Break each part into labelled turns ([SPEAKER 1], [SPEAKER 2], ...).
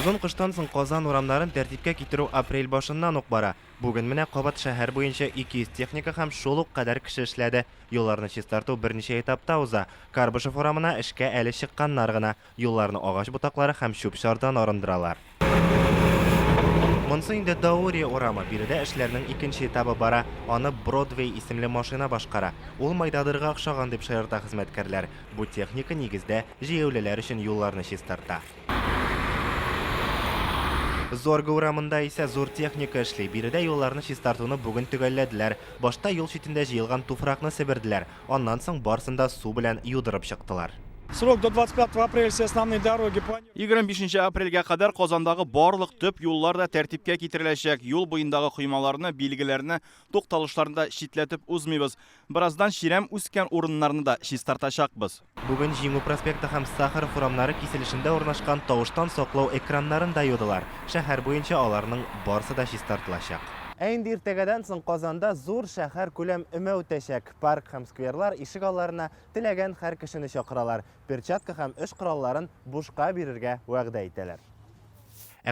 [SPEAKER 1] Узын кыштан соң Казан урамнарын тәртипкә китерү апрель башыннан ук бара. Бүген менә Кабат шәһәр буенча 200 техника һәм шул ук кадәр кеше эшләде. Юлларны чистарту берничә этапта уза. Карбышев урамына эшкә әле чыкканнар гына. Юлларны агач ботаклары һәм чүп-чардан арындыралар. Монсы инде Даурия урамы, биредә эшләрнең икенче этабы бара. Аны Бродвей исемле машина башкара. Ул майдадырга охшаган дип шаярта хезмәткәрләр. Бу техника нигездә җәяүлеләр өчен юлларны чистарта. Зорга урамында исә зур техника эшли. Биредә юлларны чистартуны бүген төгәлләделәр. Башта юл читендә җыелган туфракны себерделәр. Аннан соң барсын да су белән юдырып чыктылар.
[SPEAKER 2] Срок до 25 апреля все основные дороги.
[SPEAKER 3] 25 апрельгә кадәр Казандагы барлык төп юллар да тәртипкә китереләчәк. Юл буендагы коймаларны, билгеләрне тукталышларында читләтеп узмыйбыз. Бираздан чирәм үскән урыннарны да чистартачакбыз.
[SPEAKER 1] Бүген Җиңү проспекты һәм Сахаров урамнары киселешендә урнашкан тавыштан саклау экраннарын да юдылар. Шәһәр буенча аларның барысы да чистартылачак. Инде иртәгәдән соң Казанда зур шәһәр күләм өмә үтәчәк. Парк һәм скверлар ишек алларына теләгән һәр кешене чакыралар. Перчатка һәм эш коралларын бушка бирергә вәгъдә итәләр.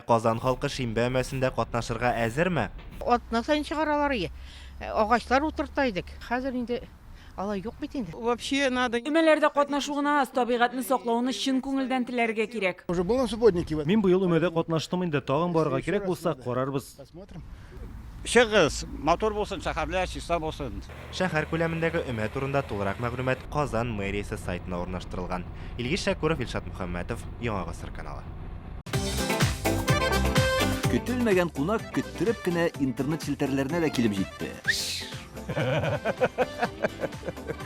[SPEAKER 1] Казан халкы шимбә өмәсендә катнашырга әзерме?
[SPEAKER 4] Атна сайын чыгаралар. Агачлар утыртайдык. Хәзер инде алай юк бит инде.
[SPEAKER 5] Вообще надо.
[SPEAKER 6] Өмәләрдә катнашуына аз, табигатьне саклауны чын күңелдән теләргә кирәк.
[SPEAKER 2] Уже был на субботнике.
[SPEAKER 7] Мин быел өмәдә катнаштым инде, тагын барырга кирәк булса карарбыз.
[SPEAKER 2] Посмотрим.
[SPEAKER 8] Чыгыз, мотор булсын, шәһәрләр чиста булсын.
[SPEAKER 1] Шәһәр күләмендәге өмә турында тулырак мәгълүмат Казан мэриясе сайтына урнаштырылган. Илгиз Шәкүров, Илшат Мөхәммәтов, Яңа Гасыр каналы.
[SPEAKER 9] Көтелмәгән кунак көттереп кенә интернет челтәрләренә дә килеп җитте.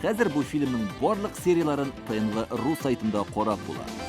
[SPEAKER 9] Хәзер бу фильмның барлык серияларын ТНВ.ру сайтында карап була.